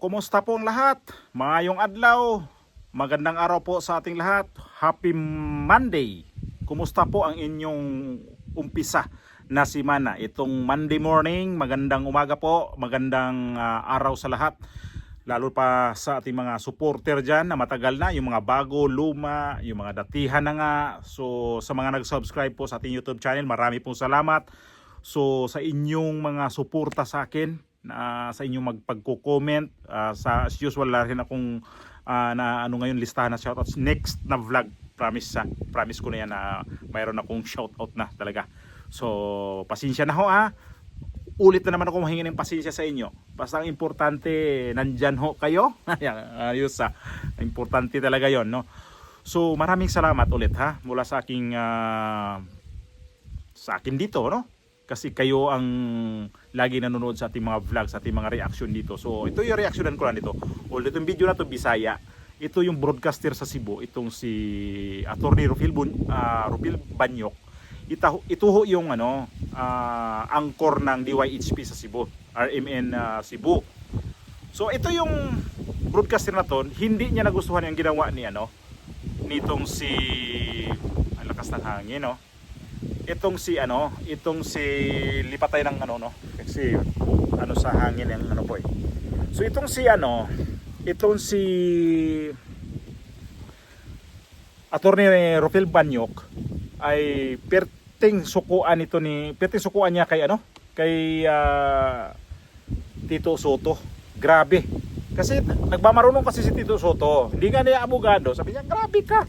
kumusta po ang lahat? Maayong adlaw, magandang araw po sa ating lahat. Happy Monday. Kumusta po ang inyong umpisa na semana? Itong Monday morning, magandang umaga po, magandang araw sa lahat. Lalo pa sa ating mga supporter dyan na matagal na, yung mga bago, luma, yung mga datihan na nga. So sa mga nag-subscribe po sa ating YouTube channel, marami pong salamat. So sa inyong mga suporta sa akin, sa inyong magpagko-comment, sa as usual rin akong na ano ngayon listahan na shoutouts next na vlog. Promise ko na yan na mayroon akong shoutout na talaga. So pasensya na ho ulit na naman ako mahingi ng pasensya sa inyo. Basta ang importante nandyan ho kayo. Ayos importante talaga yon, no? So maraming salamat ulit mula sa aking sa akin dito, no? Kasi kayo ang lagi nanonood sa ating mga vlog, sa ating mga reaction dito. So ito yung reactionan ko lang dito. Although itong video na to Bisaya, ito yung broadcaster sa Cebu, itong si Attorney Rufil Banyok. Ito ho yung angkor ng DYHP sa Cebu, RMN Cebu. So ito yung broadcaster na to, hindi niya nagustuhan yung ginawa ni nitong si ang lakas ng hangin, no? Itong si lipatay ng kasi sa hangin yung po eh. So itong si Attorney Rufil Banyok ay perting sukuan niya kay Tito Soto. Grabe. Kasi nagmamarunong kasi si Tito Soto. Hindi nga niya abogado. Sabi niya, grabe ka.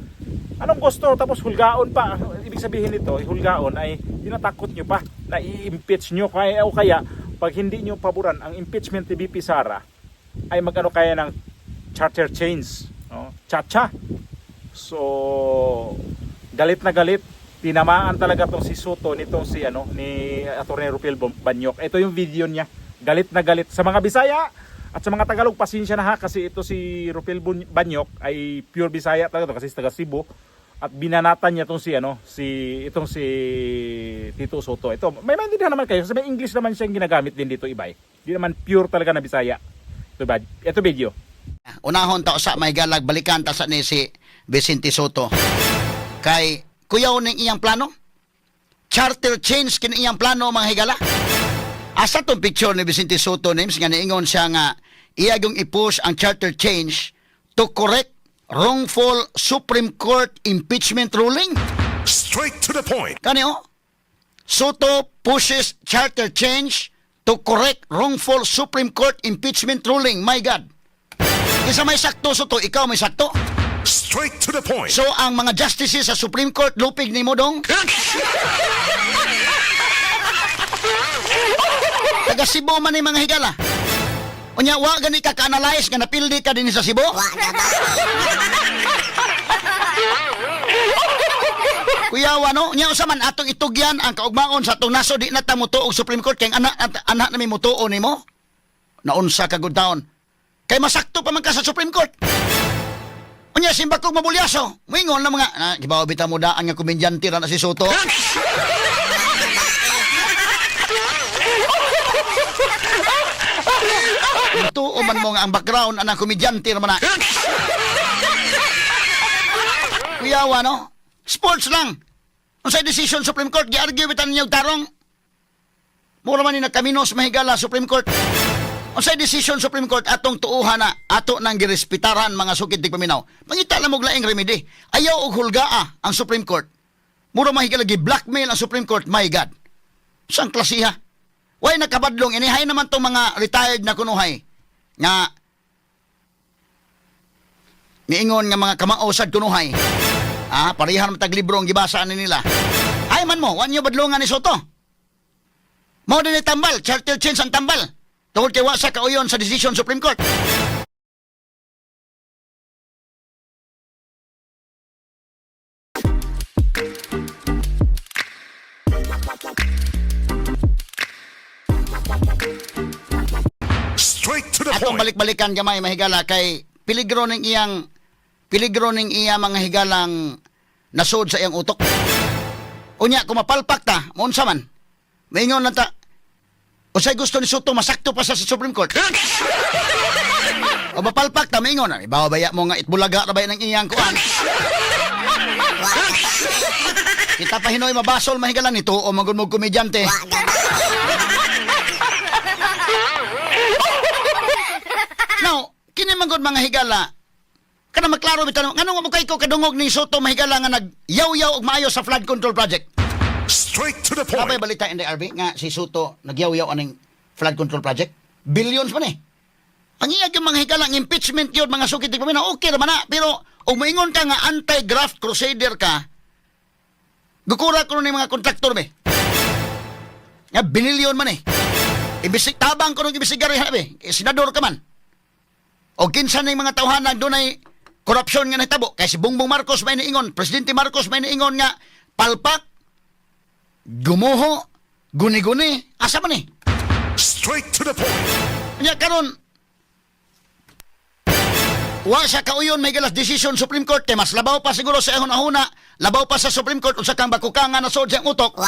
Anong gusto? Tapos hulgaon pa. Ibig sabihin nito, hulgaon ay tinatakot nyo pa na i-impeach nyo. Kaya pag hindi nyo paboran ang impeachment ni BP Sara, ay kaya ng charter change. No? Chacha. So, galit na galit. Tinamaan talaga tong si Soto nitong ni Attorney Rufil Banyok. Ito yung video niya. Galit na galit. Sa mga Bisaya at sa mga Tagalog, pasensya na kasi ito si Rufil Banyok ay pure Bisaya talaga kasi taga Cebu. At binanatan niya itong si Tito Soto. Ito, may maintindihan naman kayo kasi may English naman siyang ginagamit din dito ibay. Hindi naman pure talaga na Bisaya. Ito video. Unahon ta sa may galag balikan ta sa ni si Vicente Soto. Kay kuyaw ning iyang plano? Charter change kini iyang plano mga higala. Asa tong picture ni Vicente Soto names nga niingon siya nga iya yung i-push ang charter change to correct wrongful Supreme Court impeachment ruling. Straight to the point. Kani Soto pushes charter change to correct wrongful Supreme Court impeachment ruling. My God. Isa may sakto Soto, ikaw may sakto. Straight to the point. So ang mga justices sa Supreme Court lupig ni mo dong. Taga Cebu man ni mga higala. Unya wa gani ka ka-analyze nga napildi ka din sa Cebu? Wa na ba? Kuya no, nya usa man atong itugyan ang kaugmaon sa atong naso di na ta mutuo og Supreme Court kay anak na mi mutuo nimo. Naunsa ka good down. Kay masakto pa man ka sa Supreme Court. Unya simba kog mabulyaso. Moingon na mga gibaw bitaw mo daan nga komedyante ra na si Soto. Ito man mo nga ang background anang komedyante ra man. Kuyawa no? Sports lang. Unsay decision Supreme Court gi-argue bitan niyo tarong. Mura man ni nagkaminos mahigala Supreme Court. Unsay decision Supreme Court atong tuuhan na ato nang girespetaran mga sukid dig paminaw. Mangita lang og laing remedy. Ayaw og hulgaa ang Supreme Court. Mura mahigala gi blackmail ang Supreme Court. My God. Sang klasiha. Way nakabadlong inihay naman tong mga retired na kunuhay nga niingon nga mga kamaosad kunuhay. Parihan man tag libro ang gibasa ni nila. Ay man mo, wan niyo badlongan ni Soto. Mao din tambal, charter change ang tambal. Tungod kay wa sa kauyon sa decision Supreme Court. Straight to the Atong point. balik-balikan gamay mahigala kay peligro ning iyang mga higalang nasod sa iyang utok. Unya kung mapalpak ta, maunsa man. Maingon na ta, Usay gusto ni Soto masakto pa sa Supreme Court. O mapalpak ta maingon, ibaw baya mo nga itbulaga ra baya ng iyang kuan. Kita pa hinoy mabasol mahigalan nito o magud mo komedyante. Now, kini man gud mga higala. Kana maklaro bitan ngano mo kay ko kadungog ni Soto mahigala nga nagyaw-yaw og maayo sa flood control project. Straight to the Kapay point. balita in the RB nga si Soto nagyaw-yaw aning flood control project. Billions man eh. Ang iya yung mga higala, ang impeachment yun, mga sukit, okay naman na. Pero, kung maingon ka nga anti-graft crusader ka, gukura ko nun yung mga kontraktor, be. Nga, binilyon man eh. Tabang ko nung ibisigar, be. Senador ka man. O kinsa na yung mga tawhanag, doon ay korupsyon nga nahitabo. Kaya si Bongbong Marcos may naingon, Presidente Marcos may naingon nga, palpak, gumuho, guni-guni, asa man eh. Straight to the point. Nya karon wa sa kauyon may galas decision Supreme Court kay mas labaw pa siguro sa ahuna, labaw pa sa Supreme Court unsa kang bakukangan na sod siyang utok.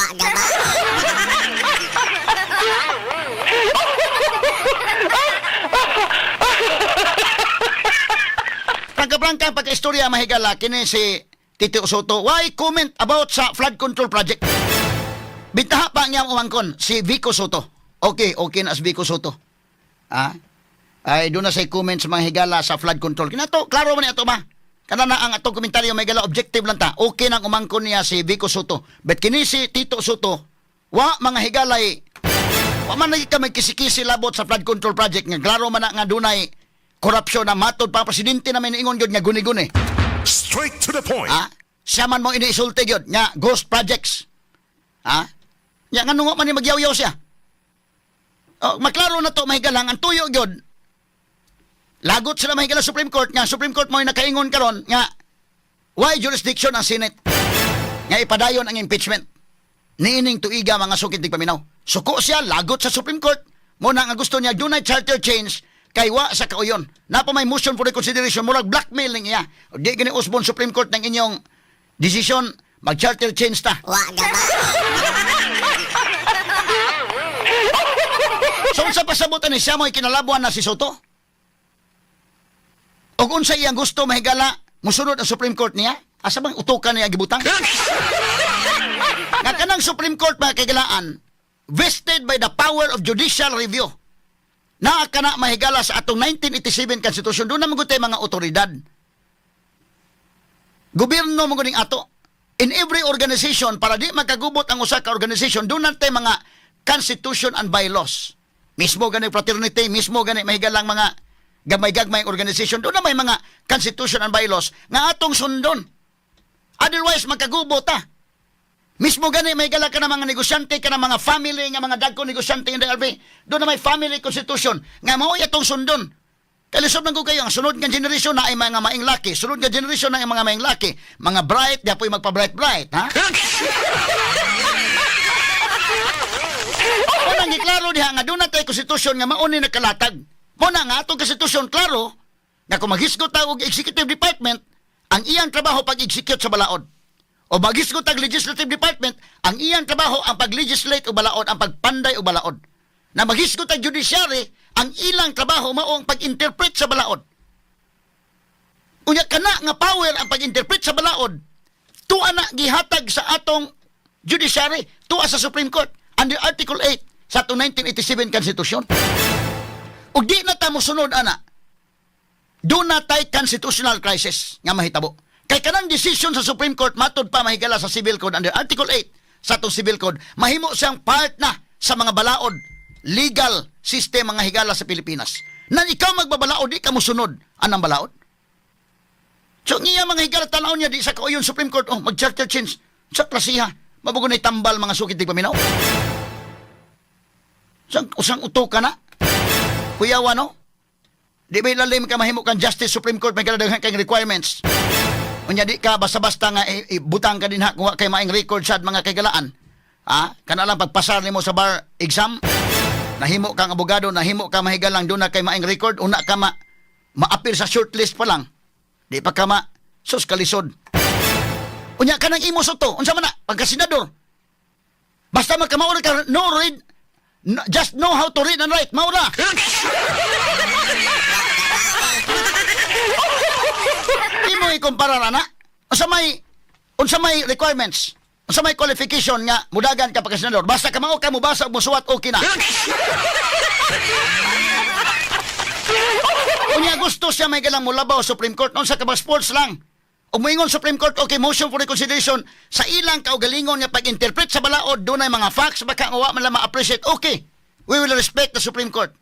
Prangka-prangka pagka-istorya mahigala kini si Tito Soto. Why comment about sa flood control project? Bitaha pa niya umangkon si Vico Soto. Okay na si Vico Soto. Ay doon na say comment sa mga higala sa flood control. Kinato, klaro man ato ba? Kana na ang atong komentaryo may higala objective lang ta. Okay nang umangkon niya si Vico Soto. Bet kini si Tito Soto, wa mga higalay. Wa man lagi ka may kisi-kisi labot sa flood control project nga klaro man na nga dunay korupsyon na matod pa presidente na may niingon gyud nga guni-guni. Straight to the point. Siya man mo inisulti gyud nga ghost projects. Nya ngano man ni magyaw-yaw siya. Maklaro na to mahigalang ang tuyo gyud. Lagot sila mahigala Supreme Court nga Supreme Court mo nakaingon karon nga why jurisdiction ang Senate nga ipadayon ang impeachment niining tuiga mga sukit paminaw. Suko siya lagot sa Supreme Court mo na nga gusto niya dunay charter change kay wa sa kauyon. Napa may motion for reconsideration murag blackmail ning iya. Di gani usbon Supreme Court ng inyong decision mag-charter change ta. So sa pasabutan ni siya mo kinalabuan na si Soto? O kung sa iyang gusto mahigala, musunod ang Supreme Court niya, asa bang utukan niya gibutang? Nga kanang Supreme Court mga kagalaan, vested by the power of judicial review. Naa ka na mahigala sa atong 1987 Constitution, doon na magutay mga otoridad. Gobyerno maguning ato. In every organization, para di magkagubot ang usa ka organization, doon natin mga constitution and bylaws. Mismo gani fraternity, mismo gani mahigalang mga gamay-gagmay organization, doon na may mga constitution and bylaws nga atong sundon. Otherwise, magkagubot ta. Mismo gani may gala ka na mga negosyante, ka na mga family, nga mga dagko negosyante in the LB. Doon na may family constitution nga mao atong sundon. Kalisod man ko kayo, ang sunod nga generation na ay mga maing laki. Sunod nga generation na ay mga maing laki. Mga bright, di apoy magpa-bright-bright, ha? Unang giklaro diha nga doon na tayo konstitusyon nga mauni nagkalatag. Muna nga atong konstitusyon klaro nga kung maghisgot ta og executive department, ang iyang trabaho pag-execute sa balaod. O maghisgot ang legislative department, ang iyang trabaho ang pag-legislate o balaod, ang pagpanday o balaod. Na maghisgot ang judiciary, ang ilang trabaho mao ang pag-interpret sa balaod. Unya kana nga power ang pag-interpret sa balaod, tuwa na gihatag sa atong judiciary, tuwa sa Supreme Court under Article 8 sa atong 1987 Constitution. Ug di na ta mosunod ana. Do na tay constitutional crisis nga mahitabo. Kay kanang decision sa Supreme Court matud pa mahigala sa Civil Code under Article 8 sa atong Civil Code, mahimo siyang part na sa mga balaod legal system mga higala sa Pilipinas. Nan ikaw magbabalaod, di ka mosunod anang balaod. So niya mga higala tanaw niya di sa kauyon Supreme Court, mag-charter change sa klasiha. Mabugunay tambal mga sukit di paminaw. Usang uto ka na. Kuyawa, no? Di ba ilalim ka mahimo kang Justice Supreme Court may kadaghan kang requirements. Unya di ka basta-basta nga butang ka din ha kung kay maing record sa mga kagalaan. Kana lang pagpasar nimo sa bar exam, nahimo kang abogado, nahimo ka mahigalang doon na kay maing record, una ka ma-appeal sa shortlist pa lang. Di pa ka sus kalisod. Unya ka nang imo soto, unsa man na pagka senador. Basta magkamaura ka just know how to read and write, maura. may ikumpara na? Unsa may requirements? Unsa may qualification nga mudagan ka pagka senador? Basta ka mao ka mo basa ug mosuwat okay na. Unya gusto siya may galang mulabaw Supreme Court unsa ka ba sports lang. Ug moingon Supreme Court okay motion for reconsideration sa ilang kaugalingon nga pag-interpret sa balaod dunay mga facts baka wa man lang ma-appreciate okay. We will respect the Supreme Court.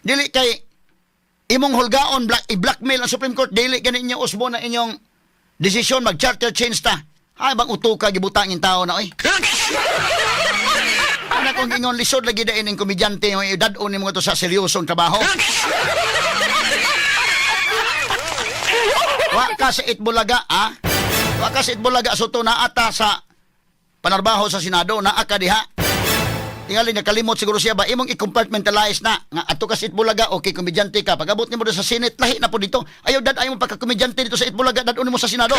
Dili kay imong hulgaon i-blackmail ang Supreme Court dili gani inyo usbo na inyong desisyon mag-charter change ta. Ay bang uto ka gibutangin tao na oy. Ana kung ingon lisod lagi dain ning komedyante mo idad-on nimo to sa seryosong trabaho. Wa ka sa Itbulaga, ha? Wa ka sa Itbulaga suto na ata sa panarbaho sa Senado na aka diha. Tingali nakalimot siguro siya ba imong i-compartmentalize na nga ato ka sa Itbulaga okay komedyante ka pag-abot nimo sa Senate lahi na po dito. Ayaw dad ayaw mo pagka-komedyante dito sa Itbulaga dad mo sa Senado.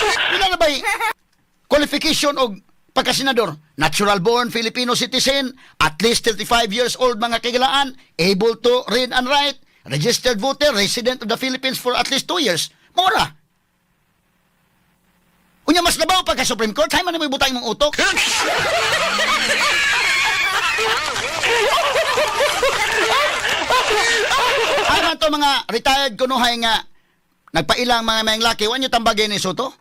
Pila na ba'y qualification og pagka-senador? Natural born Filipino citizen, at least 35 years old mga kagalaan, able to read and write, registered voter, resident of the Philippines for at least 2 years. Mora. Unya mas labaw pagka-Supreme Court, hay man may butang mong utok. Ay man to mga retired kunuhay nga nagpailang mga mayang laki, wanyo tambagay ni Soto?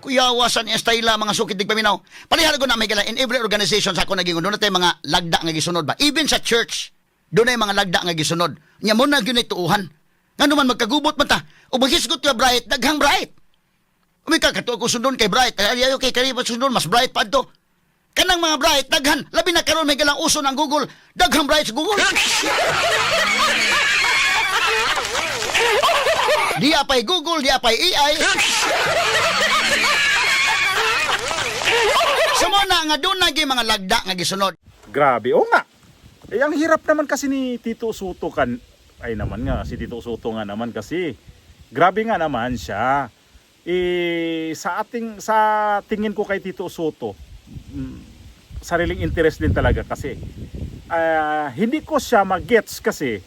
Kuyawasan niya style mga sukit dig paminaw. Palihara ko na may gala in every organization sa ako naging doon natin mga lagda nga gisunod ba. Even sa church, doon ay mga lagda nga gisunod. Nya mo na gyud tuuhan. Ngano man magkagubot man ta. O maghisgot ka bright, daghang bright. Umi ka kato ko sundon kay bright. Ay okay kay sundon mas bright pa to. Kanang mga bright daghan labi na karon may galang uso ng Google. Daghang bright sa Google. Di apay Google, di apay AI. Sumuna nga doon nagi mga lagda nga gisunod. Grabe, o nga. Eh, ang hirap naman kasi ni Tito Soto kan. Ay naman nga, si Tito Soto nga naman kasi. Grabe nga naman siya. Sa tingin ko kay Tito Soto, sariling interest din talaga kasi. Hindi ko siya mag-gets kasi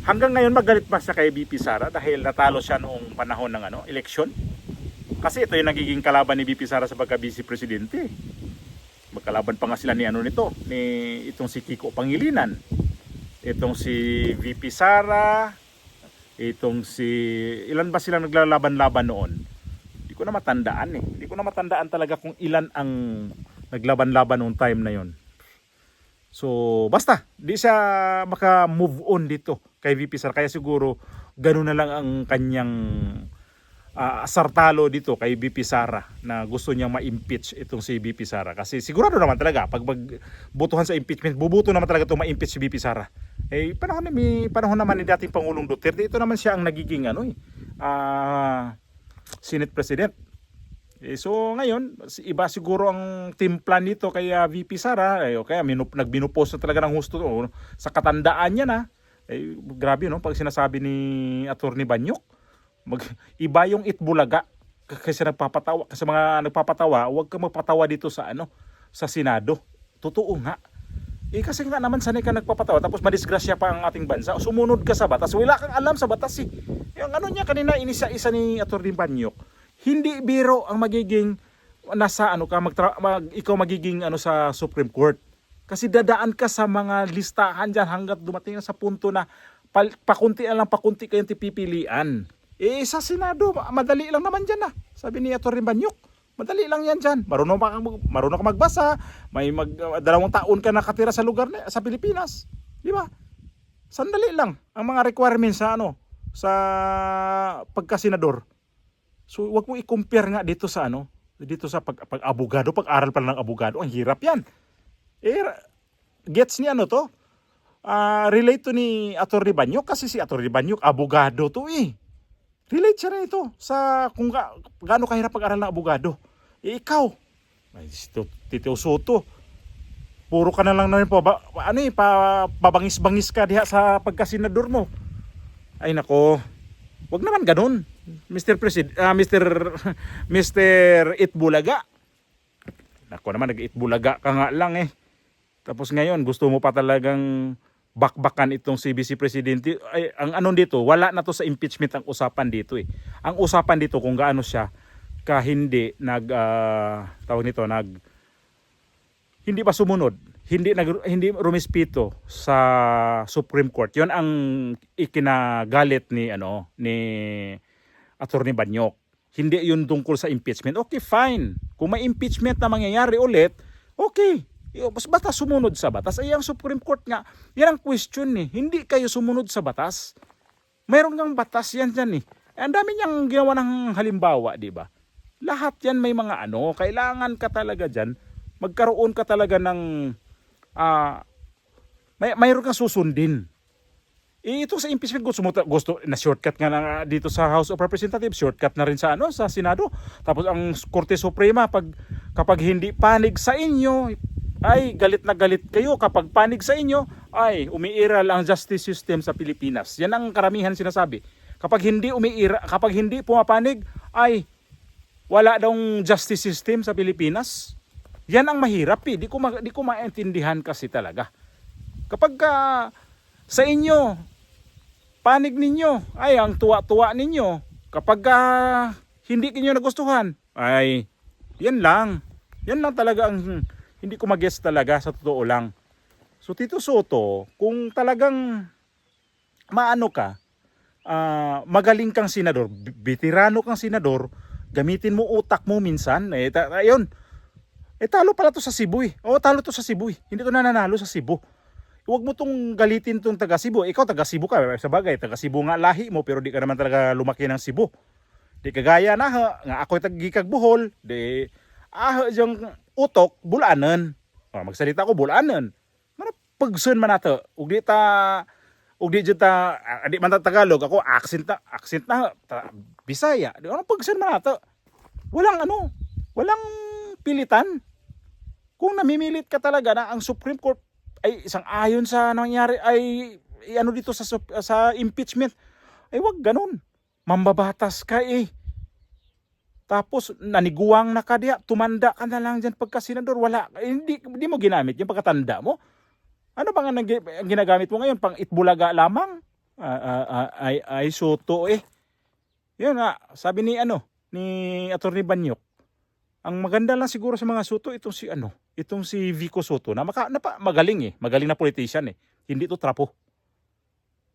hanggang ngayon magalit pa siya kay BP Sara dahil natalo siya noong panahon ng eleksyon. Kasi ito yung nagiging kalaban ni BP Sara sa pagka-vice presidente. Magkalaban pa nga sila ni itong si Kiko Pangilinan. Itong si VP Sara, itong si ilan ba sila naglalaban-laban noon? Hindi ko na matandaan eh. Hindi ko na matandaan talaga kung ilan ang naglaban-laban noong time na yon. So, basta, di siya maka-move on dito kay VP Sara. Kaya siguro, gano'n na lang ang kanyang sartalo dito kay VP Sara na gusto niyang ma-impeach itong si VP Sara. Kasi sigurado naman talaga, pag magbutuhan sa impeachment, bubuto naman talaga itong ma-impeach si VP Sara. Eh, panahon naman ni dating Pangulong Duterte, ito naman siya ang nagiging Senate President. So ngayon, iba siguro ang team plan dito kay VP Sara. Kaya nagbinupos na talaga ng husto sa katandaan niya na. Grabe pag sinasabi ni Attorney Banyok, iba yung Itbulaga kasi nagpapatawa. Kasi mga nagpapatawa, huwag kang magpatawa dito sa sa Senado. Totoo nga. Kasi nga naman sanay ka nagpapatawa tapos madisgrasya pa ang ating bansa. Sumunod ka sa batas. Wala kang alam sa batas eh. Yung niya kanina inisa-isa ni Attorney Banyok. Hindi biro ang magiging nasa ikaw magiging sa Supreme Court. Kasi dadaan ka sa mga listahan diyan hangga't dumating na sa punto na pakunti kayong pipilian. Sa Senado, madali lang naman diyan sabi ni Attorney Banyok. Madali lang yan diyan. Marunong ka magbasa, may 2 taon ka nakatira sa lugar sa Pilipinas. Di ba? Sandali lang ang mga requirements sa pagka-senador. So wag mo i-compare nga dito sa pag-abogado, pag-aral pa lang ng abogado, ang hirap 'yan. Gets niya to? Relate to ni Attorney Banyok kasi si Attorney Banyok abogado to eh. Relate siya na ito sa kung gaano kahirap pag-aral ng abogado. Ikaw, Tito Soto, puro ka na lang namin pabangis-bangis ka diha sa pagka-senador mo. Ay nako, wag naman ganun. Mr. Itbulaga. Nako naman, nag-Itbulaga ka nga lang eh. Tapos ngayon, gusto mo pa talagang bakbakan itong si Vice Presidente. Ay, ang ano dito, wala na to sa impeachment ang usapan dito eh. Ang usapan dito kung gaano siya ka hindi tawag nito, hindi pa sumunod, hindi rumispito sa Supreme Court. 'Yon ang ikinagalit ni Attorney Banyok. Hindi 'yun tungkol sa impeachment. Okay, fine. Kung may impeachment na mangyayari ulit, okay. Basta sumunod sa batas. Ay, ang Supreme Court nga, yan ang question eh. Hindi kayo sumunod sa batas. Mayroon kang batas yan dyan eh. Ang dami niyang ginawa ng halimbawa, di ba? Lahat yan may mga kailangan ka talaga dyan, magkaroon ka talaga ng, mayroon kang susundin. Ito sa impeachment gusto na shortcut nga na dito sa House of Representatives, shortcut na rin sa sa Senado. Tapos ang Korte Suprema kapag hindi panig sa inyo, ay galit na galit kayo. Kapag panig sa inyo, ay umiiral ang justice system sa Pilipinas. Yan ang karamihan sinasabi. Kapag hindi pumapanig, ay wala daw justice system sa Pilipinas. Yan ang mahirap eh. Di ko maintindihan kasi talaga. Kapag sa inyo, panig ninyo, ay ang tuwa-tuwa ninyo. Kapag hindi kinyo nagustuhan, ay yan lang. Yan lang talaga ang hindi ko mag-guess talaga sa totoo lang. So Tito Soto, kung talagang magaling kang senador, veterano kang senador, gamitin mo utak mo minsan. Ayun. Talo pala to sa Cebu eh. Talo to sa Cebu eh. Hindi to nananalo sa Cebu. Huwag mo tong galitin tong taga Cebu. Ikaw taga Cebu ka. Sa bagay, taga Cebu nga lahi mo, pero di ka naman talaga lumaki ng Cebu. Di kagaya na nga ako'y tagikag Bohol. Di yung utok, bulanan. Magsalita ko, bulanan. Pagsun man nato. Ugdi man ta Tagalog. Ako, accent na. Bisaya. Pagsun man nato. Walang pilitan. Kung namimilit ka talaga na ang Supreme Court ay isang ayon sa nangyari ay dito sa impeachment, ay wag ganun. Mambabatas ka eh. Tapos naniguang na ka diya, tumanda ka na lang dyan pagka senador, wala, hindi mo ginamit yung pagkatanda mo. Ano bang ang ginagamit mo ngayon? Pang itbulaga lamang? Ay Soto eh. Yun nga, sabi ni Attorney Banyok, ang maganda lang siguro sa mga Soto itong si Vico Soto na magaling eh, magaling na politician eh. Hindi to trapo.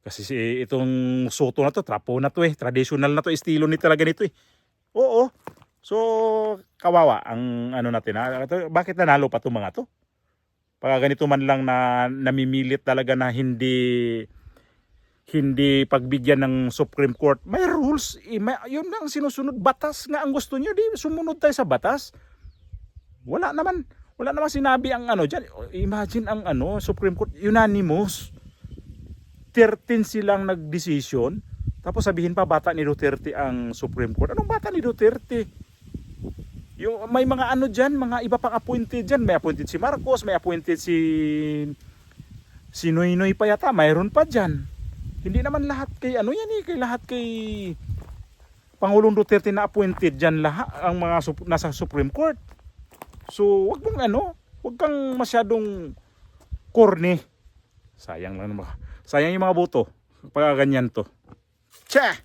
Kasi itong Soto na to, trapo na to eh, traditional na to, estilo ni talaga nito eh. Oo. So, kawawa ang natin. Bakit nanalo pa itong mga to? Pagka ganito man lang na namimilit talaga na hindi pagbigyan ng Supreme Court. May rules. Yun ang sinusunod. Batas nga ang gusto nyo. Di sumunod tayo sa batas. Wala naman sinabi ang dyan. Imagine ang Supreme Court. Unanimous. 13 silang nagdesisyon. Tapos sabihin pa bata ni Duterte ang Supreme Court. Anong bata ni Duterte? May mga dyan, mga iba pang appointed dyan. May appointed si Marcos, may appointed si Noynoy pa yata. Mayroon pa dyan. Hindi naman lahat kay kay Pangulong Duterte na appointed dyan lahat ang mga nasa Supreme Court. So, wag kang masyadong corny. Sayang lang naman. Sayang yung mga boto. Pag ganyan to. Tsa!